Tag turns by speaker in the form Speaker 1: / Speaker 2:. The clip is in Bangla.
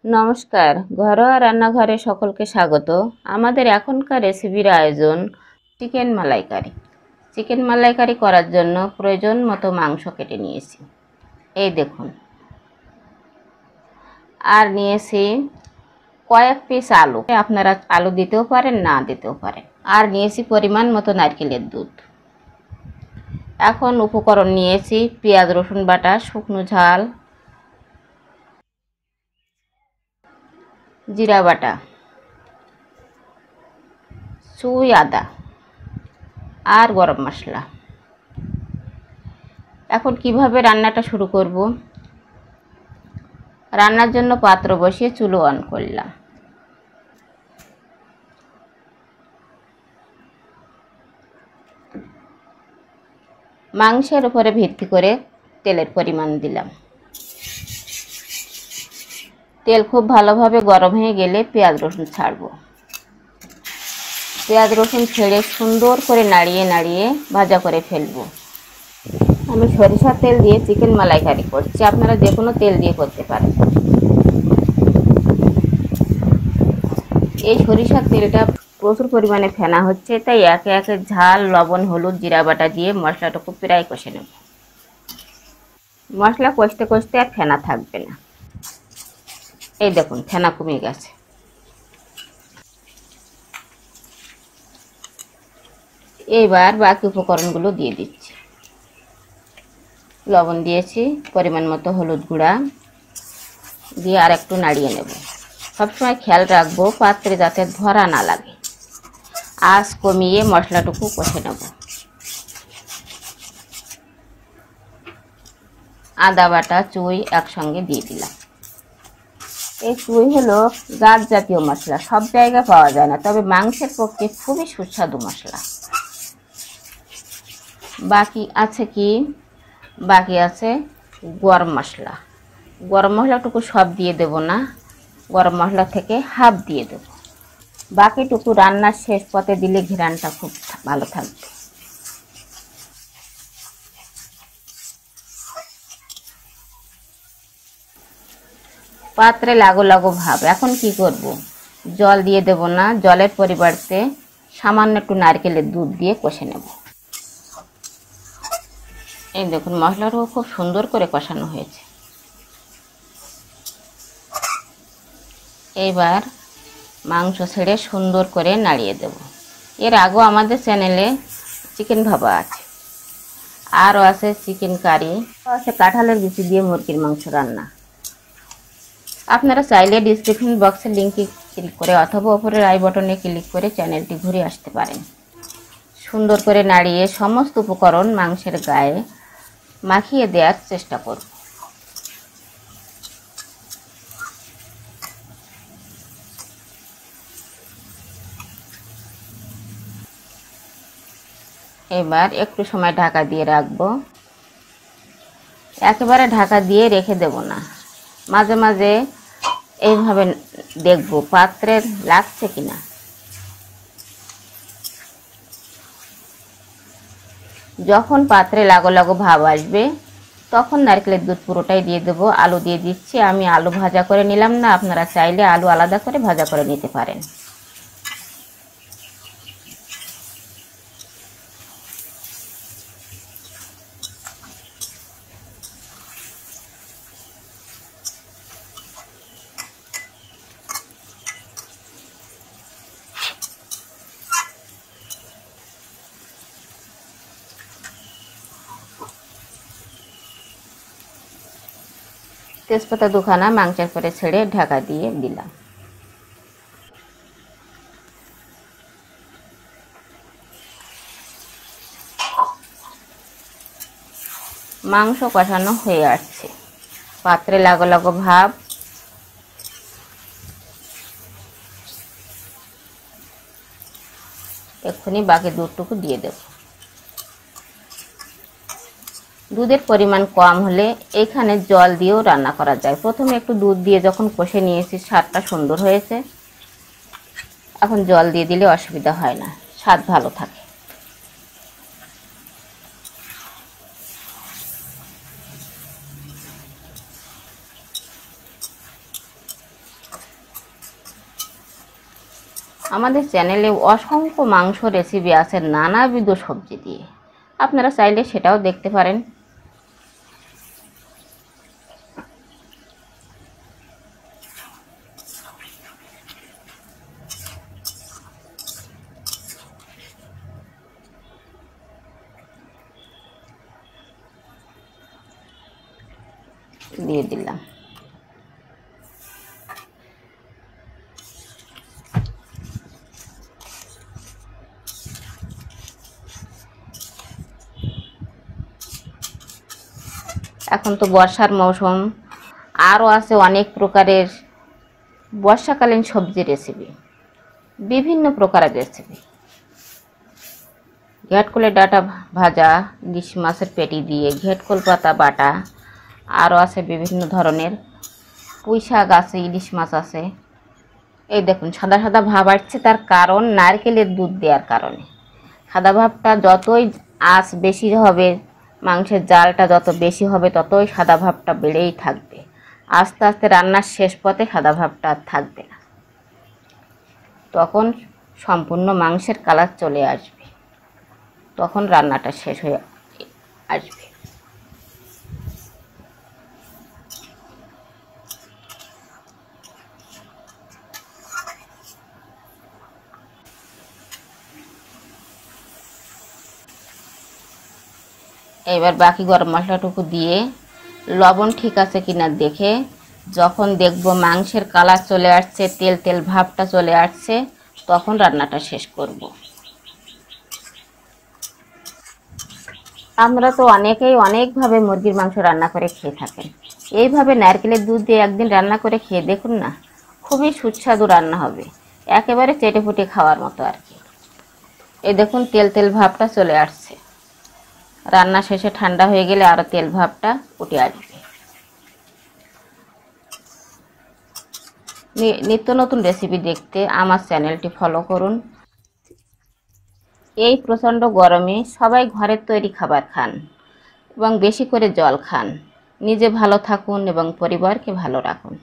Speaker 1: নমস্কার, ঘরোয়া রান্নাঘরে সকলকে স্বাগত। আমাদের এখনকার রেসিপির আয়োজন চিকেন মালাইকারি। চিকেন মালাইকারি করার জন্য প্রয়োজন মতো মাংস কেটে নিয়েছি, এই দেখুন। আর নিয়েছি কয়েক পিস আলু, আপনারা আলু দিতেও পারেন, না দিতেও পারেন। আর নিয়েছি পরিমাণ মতো নারকেলের দুধ। এখন উপকরণ নিয়েছি পেঁয়াজ রসুন বাটা, শুকনো ঝাল, জিরা বাটা, চুই আদা আর গরম মশলা। এখন কিভাবে রান্নাটা শুরু করব? রান্নার জন্য পাত্র বসিয়ে চুলো অন করলাম। মাংসের উপরে ভিত্তি করে তেলের পরিমাণ দিলাম। তেল খুব ভালোভাবে গরম হয়ে গেলে পেঁয়াজ রসুন ছাড়ব। পেঁয়াজ রসুন ছেড়ে সুন্দর করে নাড়িয়ে নাড়িয়ে ভাজা করে ফেলবো। আমি সরিষার তেল দিয়ে চিকেন মালাইকারি করছি, আপনারা যে কোনো তেল দিয়ে করতে পারেন। এই সরিষার তেলটা প্রচুর পরিমাণে ফেনা হচ্ছে, তাই একে একে ঝাল, লবণ, হলুদ, জিরা বাটা দিয়ে মশলাটাকে প্রায় কষে নেব। মশলা কষতে কষতে আর ফেনা থাকবে না। এই দেখুন, ফেনা কমে গেছে। এইবার বাকি উপকরণগুলো দিয়ে দিচ্ছি। লবণ দিয়েছি, পরিমাণ মতো হলুদ গুঁড়া দিয়ে আর একটু নাড়িয়ে নেব। সবসময় খেয়াল রাখবো পাত্রে যাতে ধরা না লাগে। আঁচ কমিয়ে মশলাটুকু কষে নেব। আদা বাটা, চুই একসঙ্গে দিয়ে দিলাম। এই চুই হলো গাছ জাতীয় মশলা, সব জায়গায় পাওয়া যায় না, তবে মাংসের পক্ষে খুবই সুস্বাদু মশলা। বাকি আছে গরম মশলা। গরম মশলাটুকু সব দিয়ে দেব না, গরম মশলা থেকে হাফ দিয়ে দেব। বাকিটুকু রান্নার শেষ পথে দিলে ঘ্রাণটা খুব ভালো থাকবে। পাত্রে লাগো লাগো ভাব। এখন কি করব? জল দিয়ে দেব না, জলের পরিবর্তে সামান্য একটু নারকেলের দুধ দিয়ে কষে নেব। এই দেখুন, মশলাটাও খুব সুন্দর করে কষানো হয়েছে। এইবার মাংস ছেড়ে সুন্দর করে নাড়িয়ে দেব। এর আগেও আমাদের চ্যানেলে চিকেন ভাপা আছে, আরও আছে চিকেন কারি, আছে কাঁঠালের বিচি দিয়ে মুরগির মাংস রান্না। আপনারা চাইলে ডিসক্রিপশন বক্সের লিঙ্কে ক্লিক করে অথবা ওপরের আই বটনে ক্লিক করে চ্যানেলটি ঘুরে আসতে পারেন। সুন্দর করে নাড়িয়ে সমস্ত উপকরণ মাংসের গায়ে মাখিয়ে দেওয়ার চেষ্টা করব। এবার একটু সময় ঢাকা দিয়ে রাখবো। একেবারে ঢাকা দিয়ে রেখে দেব না, মাঝে মাঝে এইভাবে দেখব পাত্রে লাগছে কিনা। যখন পাত্রে লাগো লাগো ভাব আসবে তখন নারকেলের দুধ পুরোটাই দিয়ে দেবো। আলু দিয়ে দিচ্ছি। আমি আলু ভাজা করে নিলাম না, আপনারা চাইলে আলু আলাদা করে ভাজা করে নিতে পারেন। তেজপাতা দুখানা মাংসের পরে ছেড়ে ঢাকা দিয়ে দিলাম। মাংস কষানো হয়ে আসছে, পাত্রে লাগো লাগো ভাব। এক্ষুনি বাকি দুধটুকু দিয়ে দেব। দুধের পরিমাণ কম হলে এখানে জল দিয়েও রান্না করা যায়। প্রথমে একটু দুধ দিয়ে যখন কষে নিয়েছি, স্বাদটা সুন্দর হয়েছে। এখন জল দিয়ে দিলে অসুবিধা হয় না, স্বাদ ভালো থাকে। আমাদের চ্যানেলে অসংখ্য মাংস রেসিপি আছে নানাবিধ সবজি দিয়ে, আপনারা চাইলে সেটাও দেখতে পারেন। দিয়ে দিলাম। এখন তো বর্ষার মৌসুম, আরও আছে অনেক প্রকারের বর্ষাকালীন সবজি রেসিপি, বিভিন্ন প্রকারের রেসিপি। ঘেটকলের ডাঁটা ভাজা, ইলিশ মাছের পেটি দিয়ে ঘেটকল পাতা বাটা, আরও আছে বিভিন্ন ধরনের পুঁই শাক আছে, ইলিশ মাছ আছে। এই দেখুন সাদা সাদা ভাব আসছে, তার কারণ নারকেলের দুধ দেওয়ার কারণে। সাদা ভাবটা যতই আঁচ বেশি হবে, মাংসের জালটা যত বেশি হবে, ততই সাদা ভাবটা বেড়েই থাকবে। আস্তে আস্তে রান্নার শেষ পথে সাদা ভাবটা আর থাকবে না, তখন সম্পূর্ণ মাংসের কালার চলে আসবে, তখন রান্নাটা শেষ হয়ে আসবে। এবার বাকি গরম মশলাটুকু দিয়ে লবণ ঠিক আছে কিনা দেখে, যখন দেখব মাংসের কালার চলে আসছে, তেল তেল ভাবটা চলে আসছে, তখন রান্নাটা শেষ করব। আমরা তো অনেকেই অনেকভাবে মুরগির মাংস রান্না করে খেয়ে থাকেন। এইভাবে নারকেলের দুধ দিয়ে একদিন রান্না করে খেয়ে দেখুন না, খুবই সুস্বাদু রান্না হবে, একেবারে চেটেপুটে খাওয়ার মতো আর কি। এই দেখুন তেল তেল ভাবটা চলে আসছে, রান্না শেষে ঠান্ডা হয়ে গেলে আরও তেল ভাবটা উঠে আসবে। নিত্য নতুন রেসিপি দেখতে আমার চ্যানেলটি ফলো করুন। এই প্রচণ্ড গরমে সবাই ঘরের তৈরি খাবার খান এবং বেশি করে জল খান। নিজে ভালো থাকুন এবং পরিবারকে ভালো রাখুন।